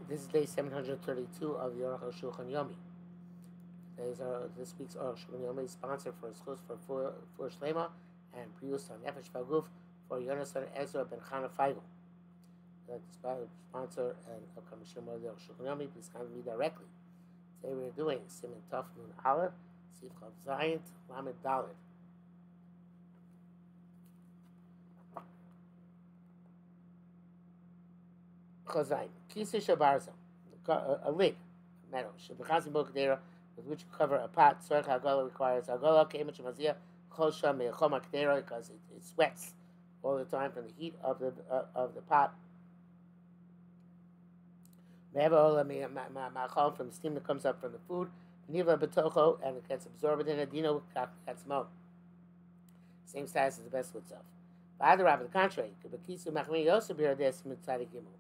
This is day 732 of the Arukh HaShulchan Yomi. This week's Arukh HaShulchan Yomi is sponsored for schus for Shlema and Prius on Nefesh Vaguf for Yonasan Ezra Ben Chana Feigl. The sponsor and upcoming Shema of the Arukh HaShulchan Yomi, please contact me directly. Today we're doing Siman Tov Nun Aleph, Sif Chav Zayin, Lamed Dalet. Chazayin, Kisa Shabarza, a lid, metal, Shabachazim Bokadera, with which you cover a pot. Sorech Hagola requires Hagola, Kemach Mazia, Chosha Me'achom Akdera, because it sweats all the time from the heat of the pot. Me'eva Ma'achol, from the steam that comes up from the food. Niva Betocho, and it gets absorbed in a Dino Katzmo. Same status as the best wood self. Ba'adarab, the contrary, Kibakisu Machmi Yosef Birades Mitzadik Gimel.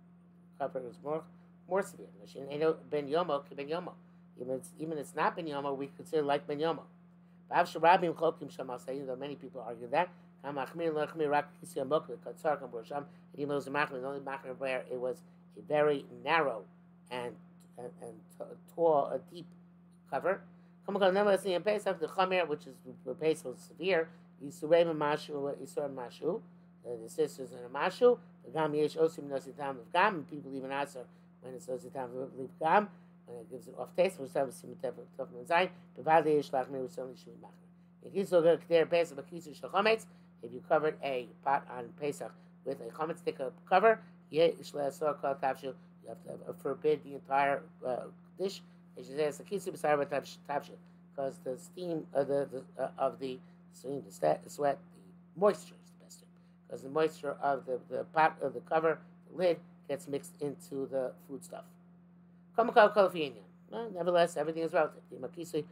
Cover is more severe. Ben Yomo, Ben Yomo. Even it's not Ben Yomo, we consider like Ben Yomo. Though many people argue that. Even though where it was a very narrow and tall, a deep cover. The Chamer, which is the pace was severe, the sisters in a mashu. Gam yesh osim nosi tam of gam, and people even answer when it's nosi tam of gam, when it gives it off taste. Which time is simitef of zayin. Bevade yesh lach me certainly should be machmer. If you so good k'der pesach b'kisu shachometz, if you covered a pot on Pesach with a chometz stick cover, yesh le'asor kol tavshil, you have to forbid the entire dish. It says the kisu b'sar tavshil, because the steam of the sweat, the moisture. Because the moisture of the pot of the cover, the lid, gets mixed into the food stuff. Nevertheless, everything is relative. If it's a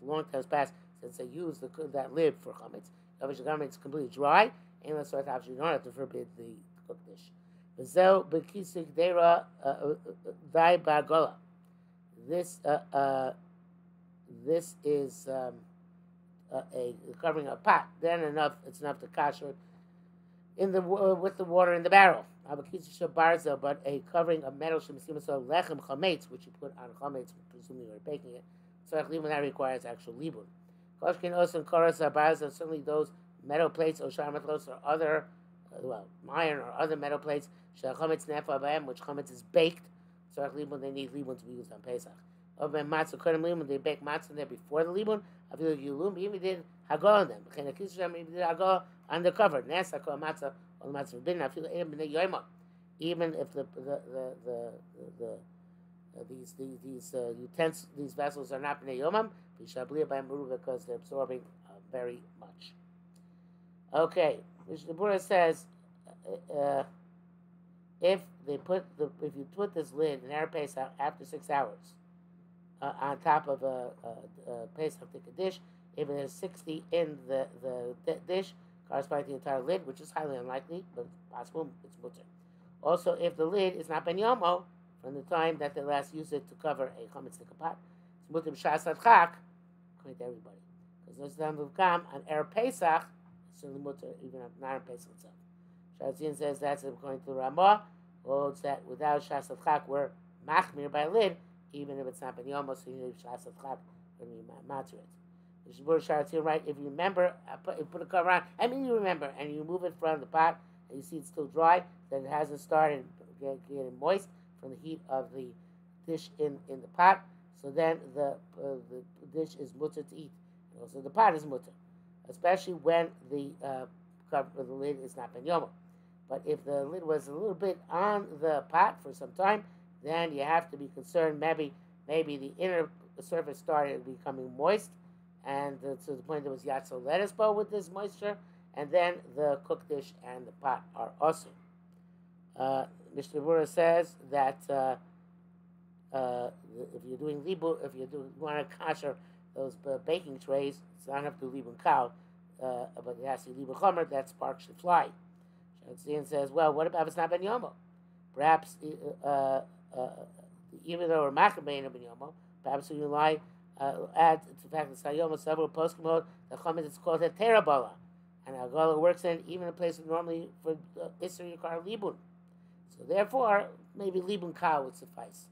long time has passed since they used that lid for chametz, it's completely dry, and you don't have to forbid the cooked dish. This is a covering a pot. Then it's enough to kasher it in the with the water in the barrel. But a covering of metal lechem chametz, which you put on chametz, presuming you're baking it. So that requires actual libun. Koshkin osan koras barza, certainly those metal plates or sharmatlos or other iron or other metal plates chametz nefa b'hem, which chametz is baked. So they need libun to be used on Pesach. When they bake matzah there before the libun, even did hagol on them. Even did hagol on the cover. Nasa kol matzah or the matzah forbidden. I feel even if these utensils, these vessels are not b'nei yomam, because they're absorbing very much. Okay, Mishnah Berurah says if you put this lid in Erev Pesach after 6 hours. On top of a Pesach dish, if it is 60 in the dish, corresponding to the entire lid, which is highly unlikely, but possible, it's mutter. Also, if the lid is not ben yomo, from the time that they last used it to cover a chametz stick pot, it's mutter b'shas adchak, according to everybody. Because those times of gam on Erev Pesach, it's certainly mutter, even on not Pesach itself. Shazin says that's according to the Ramah, holds that without shas adchak, we're machmir by lid, even if it's not ben yomo, so you need shas adchak when you matter it. Mishnah Berurah shouts here, right? If you remember, you put a cover on. I mean, you remember, and you move it from the pot, and you see it's still dry, then it hasn't started getting moist from the heat of the dish in the pot. So then the dish is mutter to eat. And also the pot is mutter, especially when the cover of the lid is not ben yomo. But if the lid was a little bit on the pot for some time, then you have to be concerned. Maybe the inner surface started becoming moist, and to the point there was yatso lettuce bowl with this moisture, and then the cooked dish and the pot are also. Mishnah Berurah says that if you're doing libu, if you want to kasher those baking trays, it's not enough to libun cow, but it has to be libun chomer, that spark should fly. Shazin says, well, what about if it's not ben yomo? Perhaps even though we're makabein ben yomo, perhaps we lie add to the fact that sayom several poskim the chametz is called a terabala, and Agala works in even a place normally for Isser Yikar Libun. So So therefore, maybe libun kal would suffice.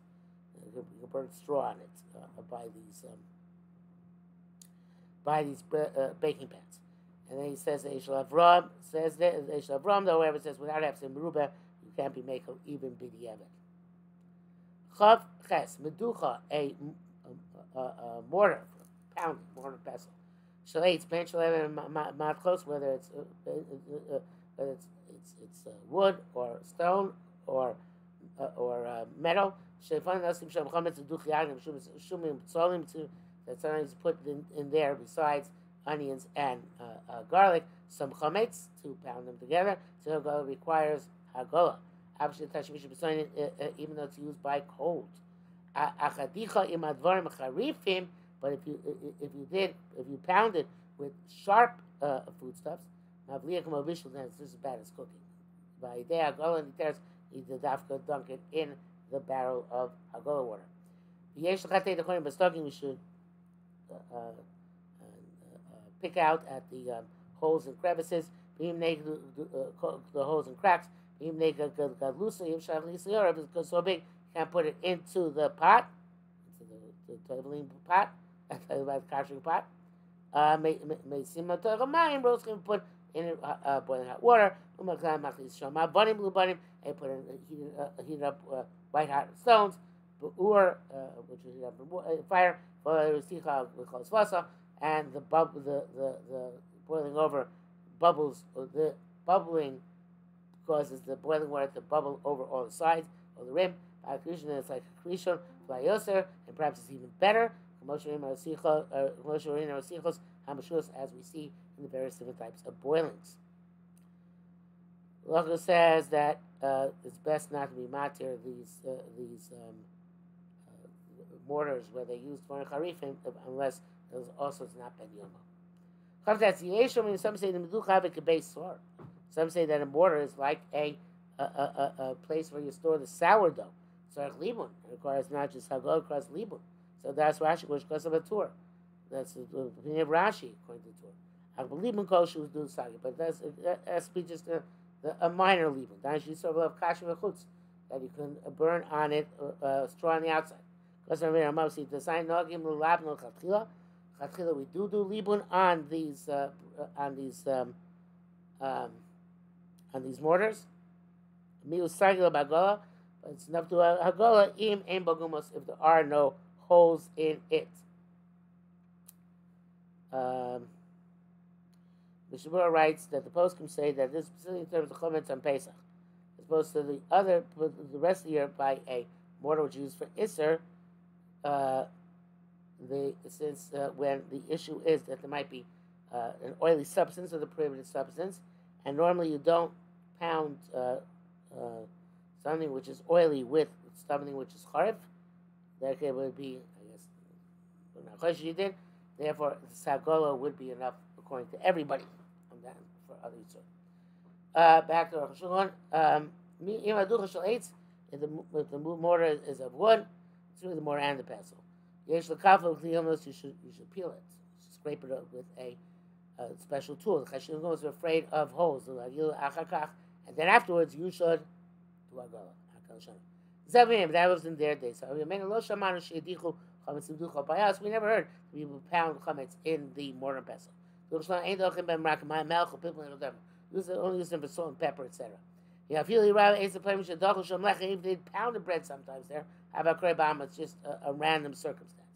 You can burn straw on it by these baking pans. And then he says that Eshel Avram says that Eshel Avram, though, whoever says without having meruba, you can't be making even b'diavad. Chav ches meducha, a mortar, pounding mortar pestle. Shalates ben shalaim matchos, whether it's wood or stone or metal. Shefan nasim shem chametz duchiyanim shumim tzolim to that sometimes put in there besides onions and garlic, some chametz to pound them together. So Hagolah requires Hagolah. Even though it's used by cold. Achadicha im advarim charifim, but if you pound it with sharp foodstuffs, mavliach mavishul, then it's just as bad as cooking. By day Hagolah and the you dafka dunk it in the barrel of Hagolah water. Yesh l'chatei dechonim b'stogim, we should pick out at the holes and crevices, the holes and cracks. Because so big, you can't put it into the pot, into the toiling pot, the kashering pot. Put in boiling hot water, and put in heated up white hot stones, which is heated up in fire, and the boiling over bubbles, the bubbling causes the boiling water to bubble over all the sides of the rim. It's like a krishon, and perhaps it's even better, as we see in the various different types of boilings. Lacha says that it's best not to be matir these mortars where they use for charifim unless there's also it's not ben yoma. Some say the meducha have a kebei sor. Some say that a mortar is like a place where you store the sourdough. So libun requires not just Hagolah, it requires libun. So that's Rashi, which goes of a tour. That's the opinion of Rashi, according to the tour. I believe in kol shoes do sagi, but that has to be just a minor libun. Dashi sort of kashim v'chutz that you can burn on it straw on the outside. Because I'm here, see the sign nogim l'lab no chatchila. Chatchila we do libun on these mortars. Mius sagila bagola, but it's enough to Hagolah im ein bagumos if there are no holes in it. Mishabura writes that the poskim say that this specifically terms the chometz on Pesach, as opposed to the rest of the year by a mortar which is used for Isser. Since when the issue is that there might be an oily substance or the prohibited substance, and normally you don't pound something which is oily with something which is charif. That would be, I guess, you did. Therefore, the Hagolah would be enough according to everybody. For other back to Arukh HaShulchan. If the mortar is of wood, it's really the mortar and the pestle. You should peel it, scrape it up with a special tool. The Chashivim was afraid of holes, and then afterwards you should do Hagolah. That was in their days. We never heard people pound chametz in the mortar and pestle. Only use them for salt and pepper, etc. If they pounded bread sometimes there, it's just a random circumstance.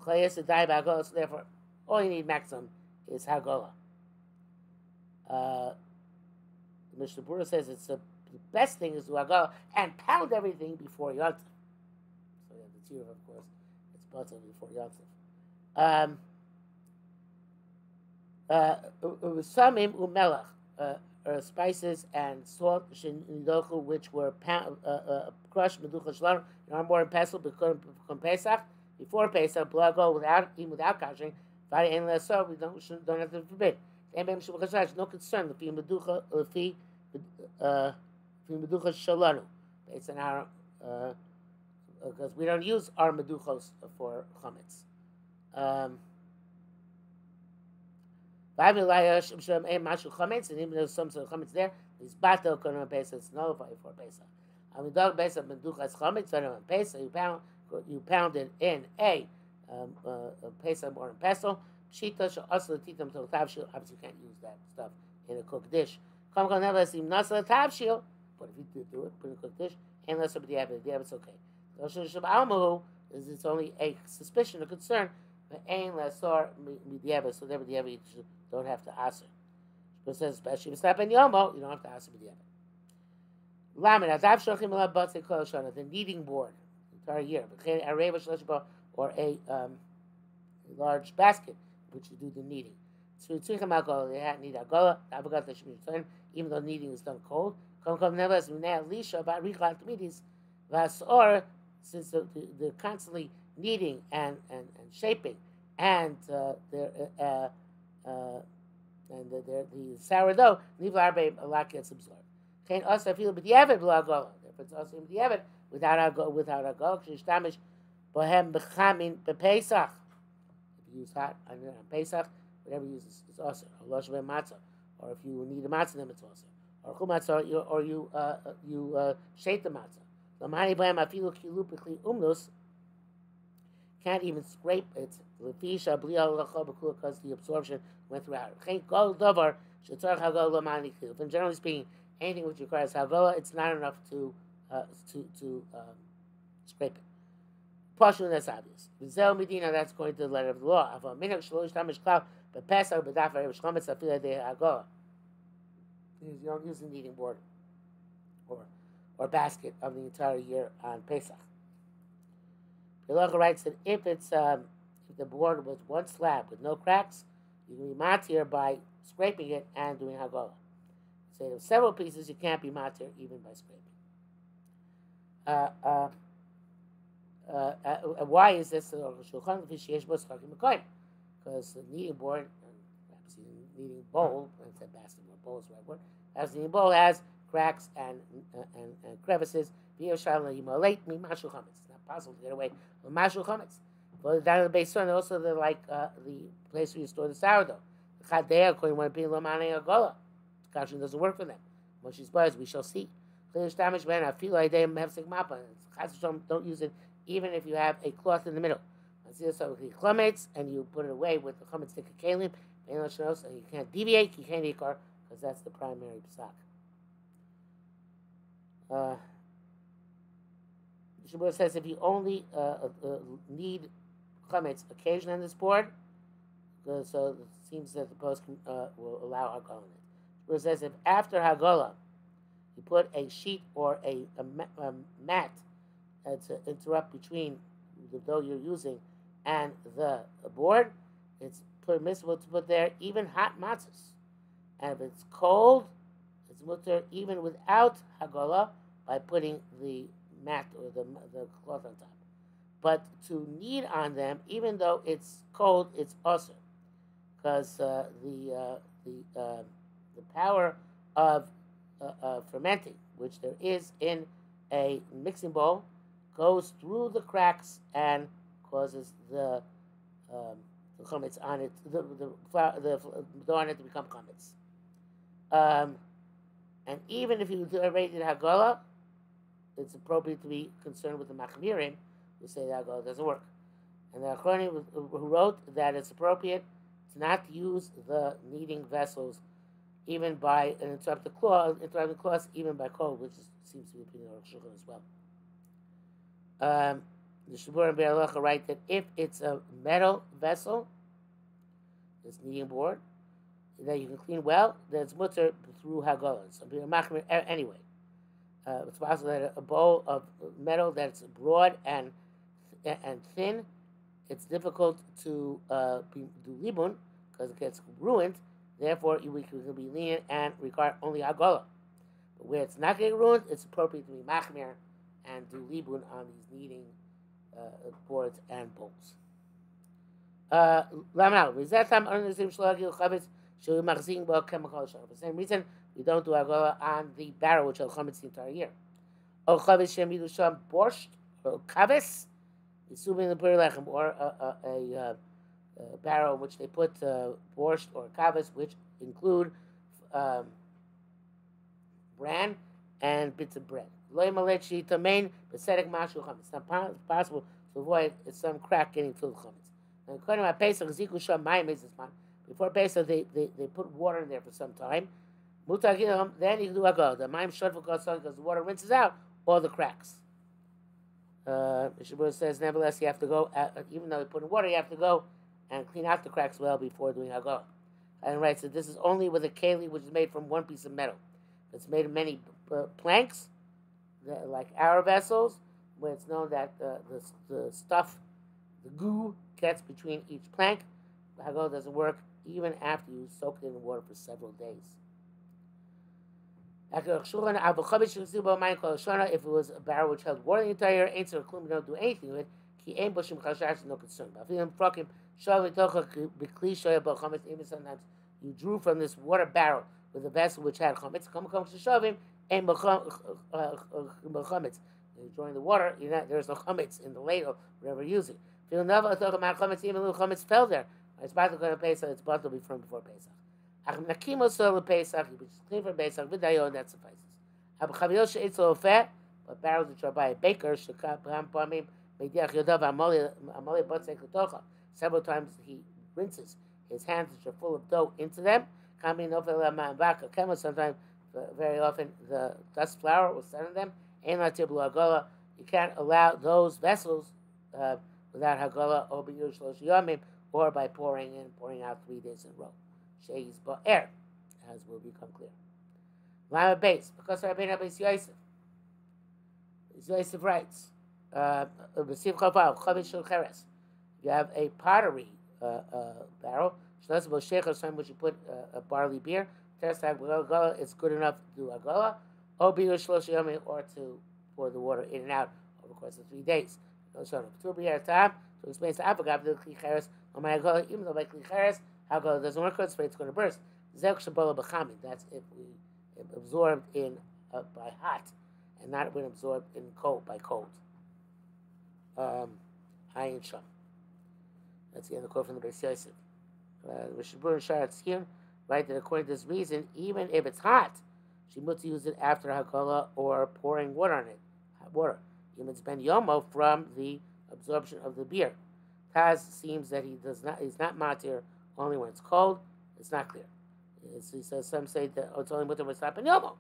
So therefore, all you need maximum is Hagolah. The Mishnah Berurah says it's the best thing is to Hagolah and pound everything before Yom Tov. So yeah, the tzira, of course, it's bottled before Yom Tov. Samim umelach, spices and salt, which were crushed meducha shalom in our mortar and pestle become Pesach. Before Pesach, blago without kashing, we don't have to forbid. No concern. Meducha shalanu, based on our because we don't use our meduchos for chametz. And even though some sort of chametz there, these batel kono Pesach, it's nullified for Pesach. Amidog base of menduchas chametz on a pesach. You pound it in a pesach or a pestle. Pshita shall also titam to tavshil. Obviously, you can't use that stuff in a cooked dish. Come never seem nasa tavshil. But if you do it, put in a cooked dish, and unless somebody have it, it's okay. Is it's only a suspicion or concern, but ain lasor midyeva, so never the you don't have to answer. But says especially if it's not ben yomo, you don't have to answer midyeva. Lamin adav shochim alav batzei kol shana, the kneading board, the entire year, or a large basket which you do the kneading. So tzrichim alcohol, they had need agola, avogat the shmir, even though kneading is done cold. Come never as minei lisha about richlat midis vasor. Since they're constantly kneading and shaping, and the sourdough, a lot gets absorbed. Can't also feel b'diavad b'lagola. If it's also b'diavad without agola, k'shishtamish bohem b'chamin b'pesach. If you use hot on Pesach, whatever you use is also or losh matzah, or if you need a matzah, then it's also or chumatzah, or you shape the matzah. Can't even scrape it because the absorption went throughout. And generally speaking, anything which requires havola, it's not enough to scrape it. Pashun, that's obvious. That's going to the letter of the law. You don't use the kneading board or basket of the entire year on Pesach. Halacha writes that if the board was one slab with no cracks, you can be matir by scraping it and doing hagolah. Say there's several pieces, you can't be matir even by scraping. Why is this? Because the kneading board, perhaps the kneading bowl, it's a basket or bowl is the right word, as the kneading bowl has cracks and crevices. It's not possible to get away with mashul chametz. But down in the base sun, also the place where you store the sourdough. The chadei according to being lomane agola. Kashrin doesn't work for them. Moshe's boys, we shall see. Don't use it even if you have a cloth in the middle. And you put it away with the chametz stick of kalim, and you can't deviate, you can't ikar, because that's the primary psak. The Shabbat says if you only need chametz occasionally on this board, so it seems that the post will allow hagolah in it. Shabbat says if after hagolah you put a sheet or a mat to interrupt between the dough you're using and the board, it's permissible to put there even hot matzahs. And if it's cold, it's mutter even without hagolah by putting the mat or the cloth on top. But to knead on them, even though it's cold, it's also because the power of fermenting, which there is in a mixing bowl, goes through the cracks and causes the chametz on it, the dough on it to become chametz. And even if you already did hagolah, it's appropriate to be concerned with the machmirim who say that hagolah doesn't work. And the Achronim who wrote that it's appropriate to not use the kneading vessels even by an interrupted clause, even by cold, which seems to be opinion of Arukh HaShulchan as well. The Shabur and Be'er Halacha write that if it's a metal vessel, this kneading board, that you can clean well, then it's mutter through hagolah. So anyway, it's possible that a bowl of metal that's broad and thin, it's difficult to do libun because it gets ruined. Therefore, we can be lenient and require only hagolah. But where it's not getting ruined, it's appropriate to be machmir and do libun on these kneading boards and bowls. For the same reason, we don't do hagolah on the barrel which will chametz the entire year. Or borscht or kaves, assuming the lechem, or a barrel in which they put borscht or kaves, which include bran and bits of bread. It's not possible to avoid some crack getting filled with chametz. Now, according to Pesach, before Pesach, they put water in there for some time. Then you can do agol. The mayim shortful because the water rinses out all the cracks. Mishabur says, nevertheless, you have to go, even though you put in water, you have to go and clean out the cracks well before doing agol. And writes that this is only with a keli which is made from one piece of metal. It's made of many planks, like our vessels, where it's known that the stuff, the goo, gets between each plank. The hagol doesn't work even after you soak it in the water for several days. If it was a barrel which held water the entire year, ain't so you don't do anything with it. No concern. Sometimes you drew from this water barrel with a vessel which had chametz. You're drawing the water. There's no chametz in the ladle, whatever you're using. Even little chametz fell there. It's about to go to Pesach. It's about to be from before Pesach. But that suffices. But barrels which are by a baker, several times he rinses his hands which are full of dough into them. Sometimes, very often, the dust flour will set on them. You can't allow those vessels without hagolah or by pouring out 3 days in a row. She's ba'er, as will become clear. Lama base, because Rabbeinu Abbas Yosef. Yosef writes, you have a pottery barrel, which you put a barley beer. It's good enough to do agola, or to pour the water in and out over the course of 3 days. To explain to Avagav the klicheres, even though by klicheres, agola doesn't work, it's going to burst. That's if we absorbed in by hot, and not when absorbed in cold by cold. Ayin Sham. That's the end of the quote from the Beis Yosef. Rishabur and Sharetz here write that according to this reason, even if it's hot, she must use it after Hakolah or pouring water on it. Hot water. It's ben yomo from the absorption of the beer. Taz seems that he's not matir only when it's cold. It's not clear. He says some say that it's only mutter when it's not ben yomo,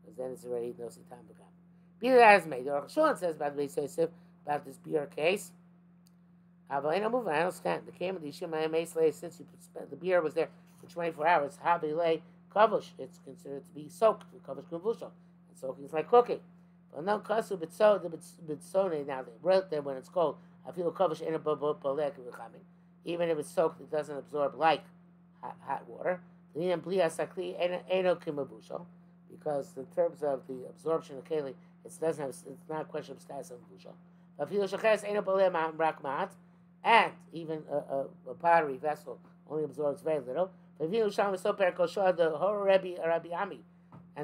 because then it's already no sitam v'gam. Be that as may, the Arukh HaShulchan says about the Beis Yosef about this beer case. I understand. The came of the Yishima Meslay, since you spent the beer was there for 24 hours. Habile kavush. It's considered to be soaked. Kavush kunvushal. And soaking is like cooking. But no kasu bitso the bitsone. Now they wrote there when it's cold. I feel kavush in a balek v'chamin. Even if it's soaked, it doesn't absorb like hot water. Because in terms of the absorption of keli, it's not a question of status of vushal. And even a pottery vessel only absorbs very little. And they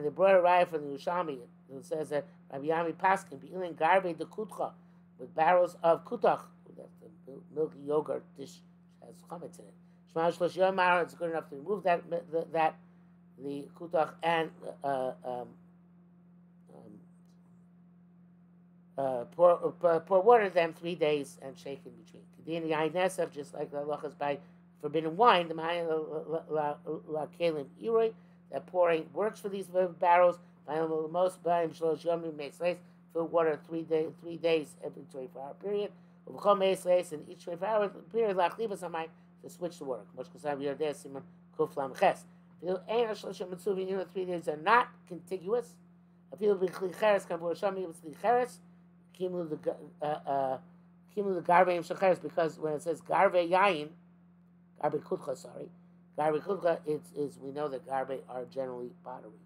brought a raya from the Yerushalmi who says that Rabbi Ami Paskin be in garbe de kutcha with barrels of kutach, that's the milky yogurt dish has chametz in it. It's good enough to remove the kutach and pour water to them 3 days and shake in between. Just like the halachas by forbidden wine, the la kelim iroi, that pouring works for these barrels. Most fill water 3 days every 24-hour period. In each 24-hour period, to switch the water. Even 3 days are not contiguous. Because when it says garve yayin, garbe kutcha, we know that garbe are generally pottery.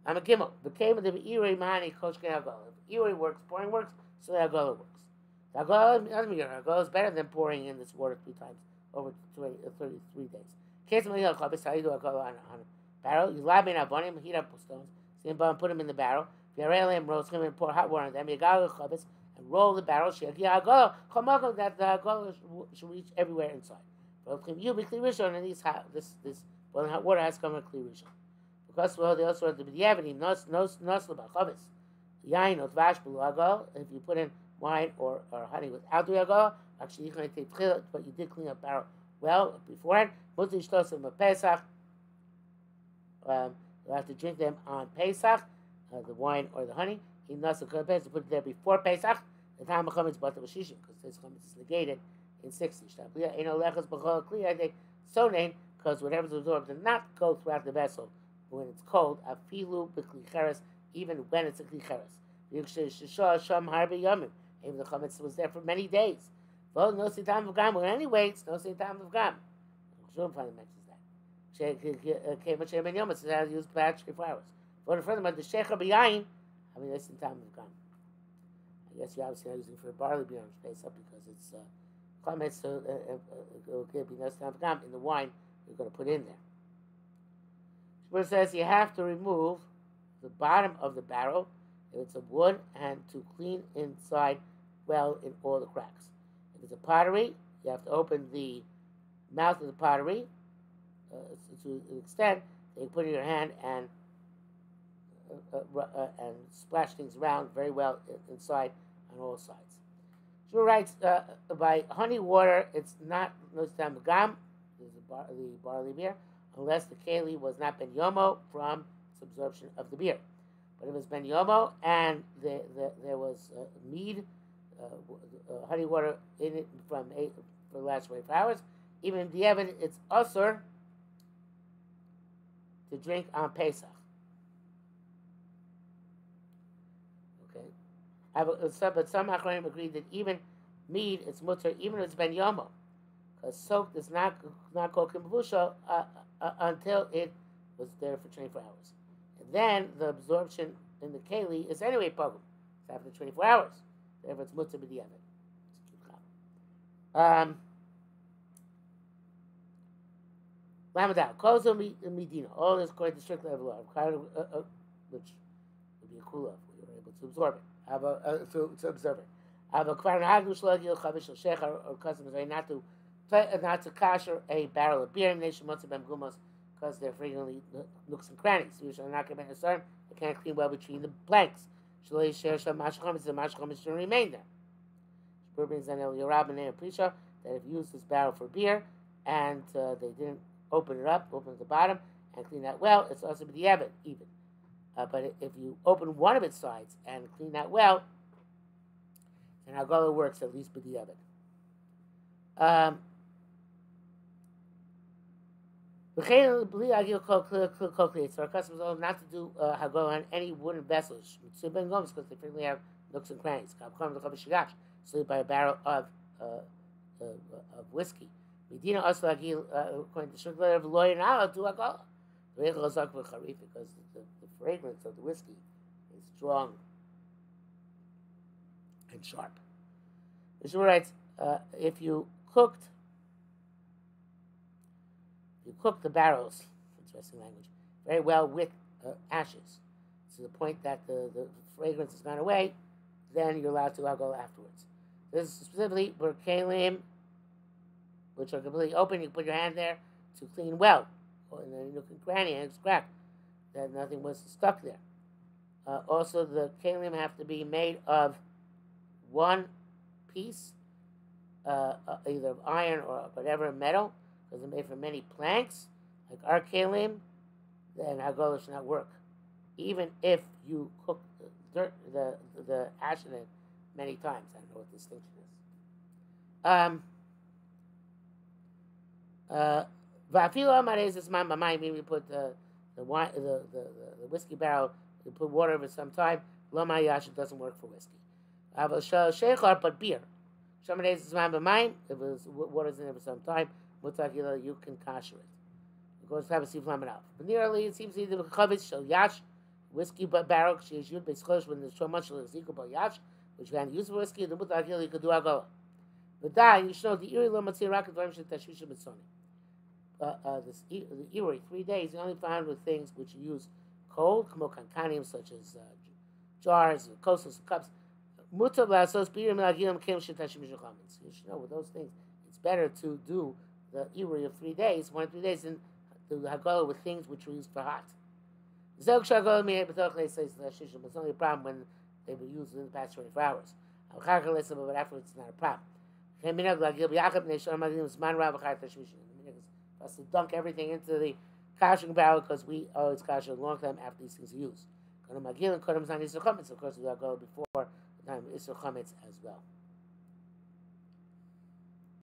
I'm a gimel. The came of the irei mani koshke agola. If irei works, pouring works, so the agola works. The agola is better than pouring in this water 3 times over 33 days. Case of how you do agola on a barrel. You lab in avonim, heat up stones, put them in the barrel. Roast them and pour hot water on them. You and roll the barrel. That the agola should reach everywhere inside. You be clear and this boiling hot water has come a clear rishon. Because they also have to be Yavani, Nosla Bachavis. Yain or Tvash Bulago, if you put in wine or honey without the alcohol, actually you can take but you did clean up barrel well beforehand. Mutter Shtosim of Pesach. You have to drink them on Pesach, the wine or the honey. In Nasa Pesach, put it there before Pesach. The time of Chametz Bata Vashishim, because this Chametz is negated in 60. I think so named because whatever's absorbed does not go throughout the vessel when it's cold. Afilu b'klicheres, even when it's a klicheres. Sham harbi yomim. Even the chametz was there for many days. Well, no sitam of gam. Well, anyway, it's no sitam of gam. Shulchan mentions that. Came a shemen yom. It's how to use batch for hours. For the furthermore, the shecher b'yayin. I mean, that's sitam of gam. I guess you're obviously not using for barley beer on space up because it's chametz. So it could be no sitam of gam in the wine you're going to put in there. Shmuel says you have to remove the bottom of the barrel if it's a wood and to clean inside well in all the cracks. If it's a pottery, you have to open the mouth of the pottery to an extent that you put in your hand and splash things around very well inside on all sides. Shmuel writes by honey water, it's not no stam gam, the barley beer, unless the keli was not ben yomo from its absorption of the beer. But if it's ben yomo and there was mead, honey water in it for the last 24 hours, even in the evidence, it's usur to drink on Pesach. Okay, but some achronim agree that even mead, it's mutter, even if it's ben yomo. Soaked is not called kimbusha until it was there for 24 hours. And then the absorption in the keli is anyway pogum. It's after 24 hours. Therefore it's mutter b'diavad. Lamadal. Kozo midina. All this according to strict level law, which would be a kula if we were able to absorb it. To observe it. Have a kvar nagdu shlagil chavish shechar or customers are not to kasher a barrel of beer in nation bem gumos because they're frequently nooks and crannies. You shall not commit a sermon. They can't clean well between the planks. Shalei share sham mashcham. The mashcham should remain there. Shpur brings on El Yorab and Prisha that if you use this barrel for beer and they didn't open it up, open at the bottom and clean that well, it's also b'diavad even. But if you open one of its sides and clean that well, then Hagala works at least b'diavad. So our customers are not to do Hagala on any wooden vessels because they frequently have nooks and crannies. So by a barrel of whiskey. Medina also according to strict letter of lawyer now do Hagala. Because the fragrance of the whiskey is strong and sharp. The Shmuel writes, if you cooked the barrels, interesting language, very well with ashes, to the point that the fragrance has gone away, then you're allowed to go afterwards. This is specifically for kalim, which are completely open. You put your hand there to clean well, and then you can cranny and it's cracked, that nothing was stuck there. Also, the kalim have to be made of one piece, either of iron or whatever metal, because they're made from many planks, like our kalim, then Hagala should not work. Even if you cook the ash in it many times. I don't know what the distinction is. Maybe you put the whiskey barrel, you put water over some time, lo mayash, it doesn't work for whiskey. But beer. Some days it's mine. If water's in it for some time, mutakila, you can kasher it. It goes to have a sieve lemon out. But nearly, it seems either chavitz shel yash, whiskey barrel, she is used basically when there's so much of the zikul yash, which you can use for whiskey, the mutakila, you could do agola. But that, you should know the iri lo matzir rakat varim shet tashvisha mitzoni. The iri, 3 days, you only found with things which you use cold, kamo kankanim, such as jars, kosas, cups. Mutab lasos birim lagilam kim shetashim shuchamins. You should know with those things, it's better to do the iri of 3 days, 1 to 3 days, than do the hagala with things which were used for hot. Zog Shagol me betoch they say shishim. It's only a problem when they were used in the past 24 hours. But afterwards it's not a problem. For us to dunk everything into the kashing barrel because we always kash a long time after these things are used. Of course, we are going before the time of Isur Chametz as well.